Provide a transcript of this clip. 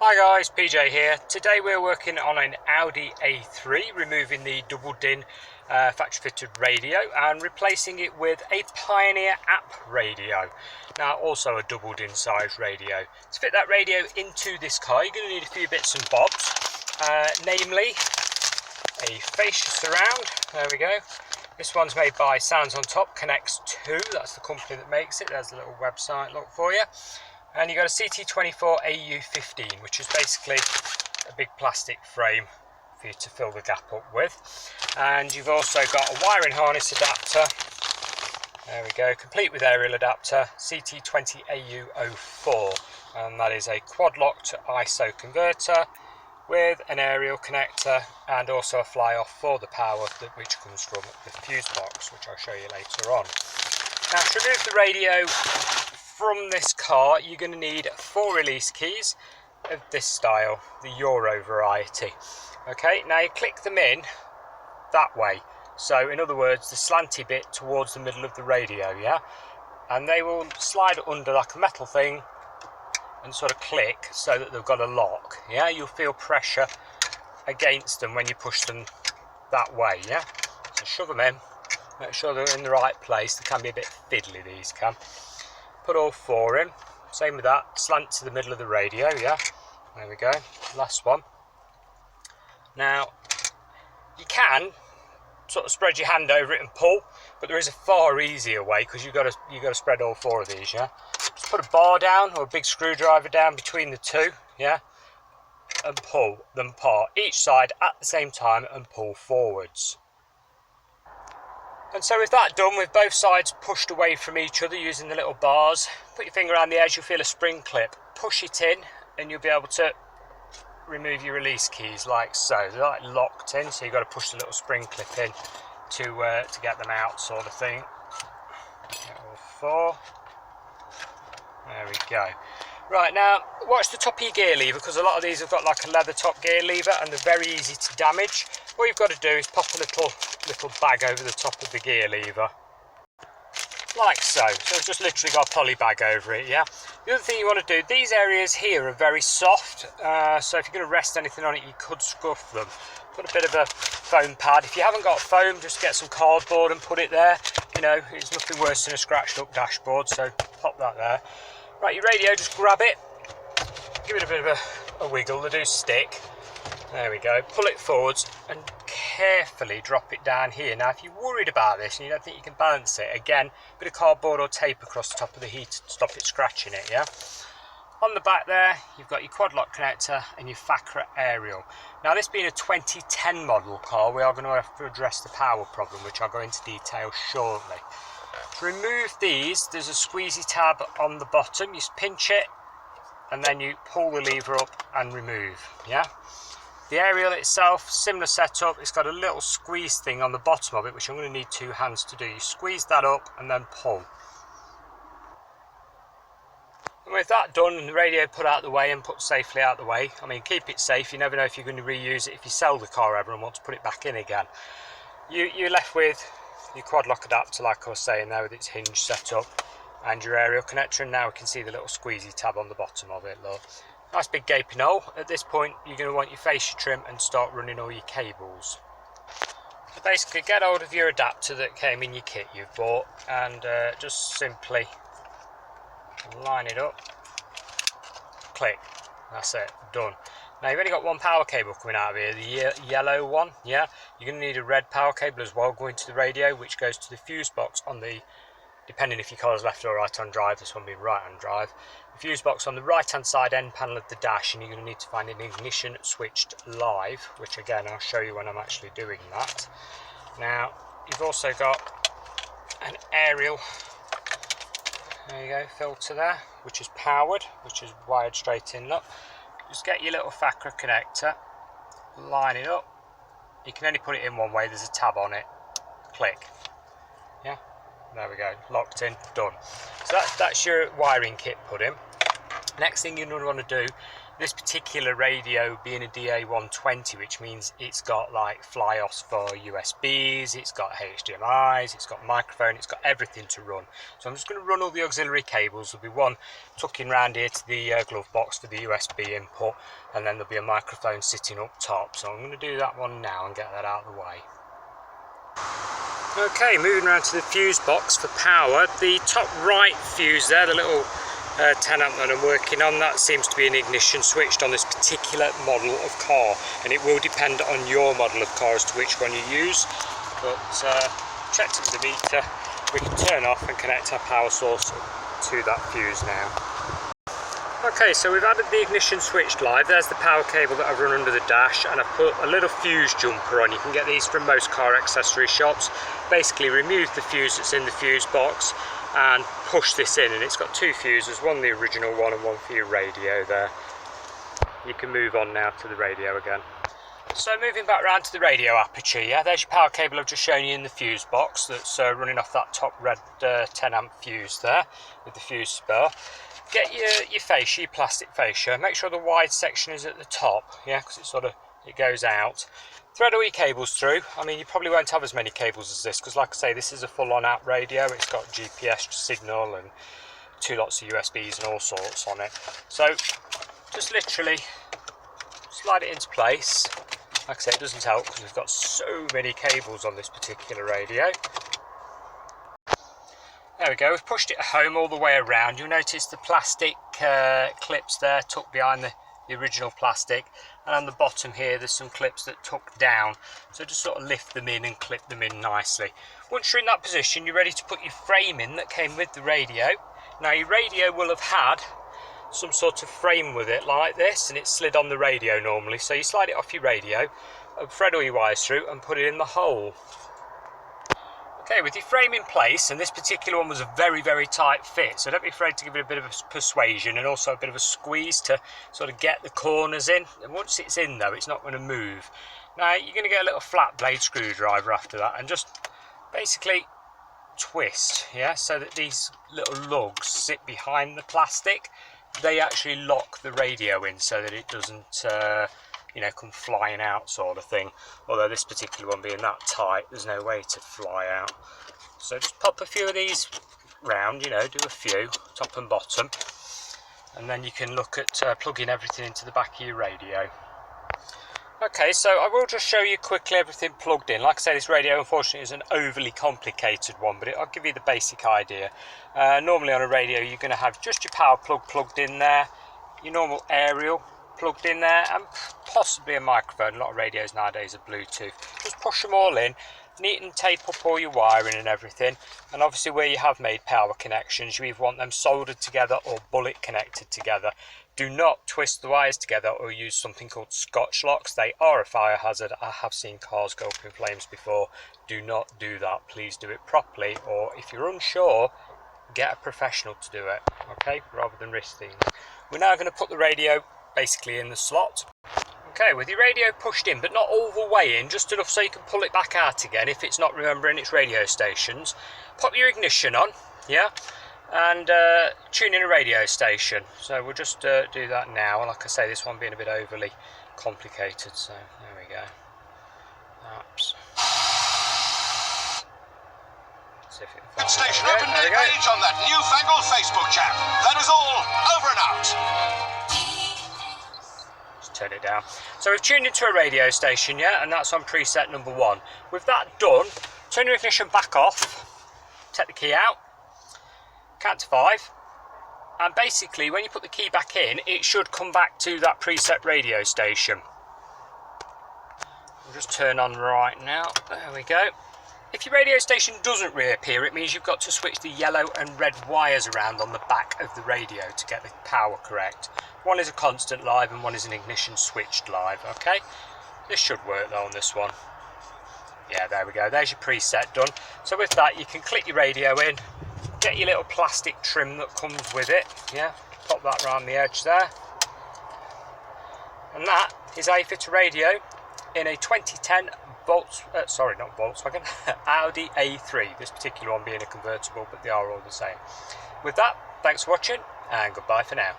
Hi guys, PJ here. Today we're working on an Audi A3, removing the double DIN factory fitted radio and replacing it with a Pioneer app radio. Now also a double DIN size radio. To fit that radio into this car you're going to need a few bits and bobs, namely a fascia surround. There we go. This one's made by Sounds on Top, Connects 2, that's the company that makes it. There's a little website look for you. And you've got a CT24 AU15, which is basically a big plastic frame for you to fill the gap up with. And you've also got a wiring harness adapter. There we go, complete with aerial adapter, CT20 AU04. And that is a quad locked ISO converter with an aerial connector and also a fly off for the power which comes from the fuse box, which I'll show you later on. Now to remove the radio from this car you're going to need 4 release keys of this style, the Euro variety. Okay, now you click them in that way, so in other words the slanty bit towards the middle of the radio, yeah, and they will slide under like a metal thing and sort of click so that they've got a lock. Yeah, you'll feel pressure against them when you push them that way. Yeah, so shove them in, make sure they're in the right place. They can be a bit fiddly, these can. Put all 4 in, same with that, slant to the middle of the radio. Yeah, there we go, last one. Now you can sort of spread your hand over it and pull, but there is a far easier way, because you've got to spread all 4 of these. Yeah, just put a bar down or a big screwdriver down between the 2, yeah, and pull them apart each side at the same time and pull forwards. And so with that done, with both sides pushed away from each other using the little bars, put your finger around the edge, you'll feel a spring clip, push it in and you'll be able to remove your release keys like so. They're like locked in, so you've got to push the little spring clip in to get them out, sort of thing. Get all 4. There we go. Right, now watch the top of your gear lever, because a lot of these have got like a leather top gear lever and they're very easy to damage. What you've got to do is pop a little bag over the top of the gear lever, like so. So it's just literally got a poly bag over it, yeah. The other thing you want to do, these areas here are very soft, so if you're going to rest anything on it you could scuff them. Put a bit of a foam pad. If you haven't got foam, just get some cardboard and put it there. You know, it's nothing worse than a scratched up dashboard, so pop that there. Right, your radio, just grab it, give it a bit of a wiggle, they do stick. There we go, pull it forwards and carefully drop it down here. Now if you're worried about this and you don't think you can balance it, again, a bit of cardboard or tape across the top of the heat to stop it scratching it, yeah? On the back there, you've got your quad lock connector and your FACRA aerial. Now this being a 2010 model car, we are going to have to address the power problem, which I'll go into detail shortly. To remove these, there's a squeezy tab on the bottom. You just pinch it and then you pull the lever up and remove, yeah? The aerial itself, similar setup, it's got a little squeeze thing on the bottom of it, which I'm going to need 2 hands to do. You squeeze that up and then pull. And with that done and the radio put out the way and put safely out the way, I mean, keep it safe, you never know if you're going to reuse it if you sell the car ever and want to put it back in again. You're left with your quad lock adapter, like I was saying there, with its hinge set up, and your aerial connector, and now we can see the little squeezy tab on the bottom of it, look. Nice big gaping hole. At this point you're going to want your fascia trim and start running all your cables. So basically get hold of your adapter that came in your kit you've bought and just simply line it up, click, that's it, done. Now you've only got 1 power cable coming out of here, the yellow one, yeah. You're going to need a red power cable as well going to the radio, which goes to the fuse box on the, depending if your car is left or right hand drive, this one being right hand drive, the fuse box on the right hand side end panel of the dash, and you're going to need to find an ignition switched live, which again I'll show you when I'm actually doing that. Now you've also got an aerial, there you go, filter there, which is powered, which is wired straight in. Look, just get your little FACRA connector, line it up. You can only put it in one way, there's a tab on it, click, yeah. There we go, locked in, done. So that's your wiring kit put in. Next thing you're going to want to do, this particular radio being a DA120, which means it's got like fly-offs for USBs, it's got HDMIs, it's got microphone, it's got everything to run. So I'm just going to run all the auxiliary cables. There'll be one tucking round here to the glove box for the USB input, and then there'll be a microphone sitting up top. So I'm going to do that one now and get that out of the way. Okay, moving around to the fuse box for power. The top right fuse there, the little 10 amp that I'm working on, that seems to be an ignition switched on this particular model of car, and it will depend on your model of car as to which one you use. But checked into the meter, we can turn off and connect our power source to that fuse now. Okay, so we've added the ignition switch live. There's the power cable that I've run under the dash, and I've put a little fuse jumper on. You can get these from most car accessory shops. Basically remove the fuse that's in the fuse box and push this in, and it's got two fuses, one the original one and one for your radio there. You can move on now to the radio again. So moving back around to the radio aperture, yeah, there's your power cable I've just shown you in the fuse box that's running off that top red 10 amp fuse there with the fuse spur. Get your fascia, your plastic fascia, make sure the wide section is at the top, yeah, because it goes out. Thread all your cables through. I mean, you probably won't have as many cables as this, because like I say, this is a full-on app radio. It's got GPS signal and two lots of USBs and all sorts on it. So just literally slide it into place. Like I say, it doesn't help because we've got so many cables on this particular radio. There we go, we've pushed it home all the way around. You'll notice the plastic clips there tucked behind the original plastic, and on the bottom here there's some clips that tuck down, so just sort of lift them in and clip them in nicely. Once you're in that position, you're ready to put your frame in that came with the radio. Now your radio will have had some sort of frame with it like this, and it's slid on the radio normally, so you slide it off your radio, thread all your wires through and put it in the hole. Okay, with your frame in place, and this particular one was a very, very tight fit, so don't be afraid to give it a bit of a persuasion and also a bit of a squeeze to sort of get the corners in. And once it's in though, it's not going to move. Now you're going to get a little flat blade screwdriver after that and just basically twist, yeah, so that these little lugs sit behind the plastic. They actually lock the radio in so that it doesn't you know, come flying out sort of thing. Although this particular one being that tight, there's no way to fly out. So just pop a few of these round, you know, do a few, top and bottom. And then you can look at plugging everything into the back of your radio. Okay, so I will just show you quickly everything plugged in. Like I say, this radio unfortunately is an overly complicated one, but I'll give you the basic idea. Normally on a radio you're going to have just your power plug plugged in there, your normal aerial plugged in there, and possibly a microphone. A lot of radios nowadays are Bluetooth. Just push them all in, neat and tape up all your wiring and everything. And obviously where you have made power connections, you either want them soldered together or bullet connected together. Do not twist the wires together or use something called Scotch locks. They are a fire hazard. I have seen cars go up in flames before. Do not do that. Please do it properly, or if you're unsure, get a professional to do it, okay, rather than risk things. We're now going to put the radio basically in the slot. Okay, with your radio pushed in, but not all the way in, just enough so you can pull it back out again if it's not remembering its radio stations. Pop your ignition on, yeah, and tune in a radio station. So we'll just do that now. Like I say, this one being a bit overly complicated, so there we go. Apps. See if it can Station open day page on that newfangled Facebook chat. That is all, over and out. Turn it down. So we've tuned into a radio station, yeah, and that's on preset number 1. With that done, turn your ignition back off, take the key out, count to 5, and basically when you put the key back in, it should come back to that preset radio station. We'll just turn on right now, there we go. If your radio station doesn't reappear, it means you've got to switch the yellow and red wires around on the back of the radio to get the power correct. One is a constant live and one is an ignition switched live, okay? This should work though on this one. Yeah, there we go, there's your preset done. So with that, you can click your radio in, get your little plastic trim that comes with it, yeah? Pop that around the edge there. And that is how you fit a radio in a 2010 Audi A3, this particular one being a convertible, but they are all the same. With that, thanks for watching and goodbye for now.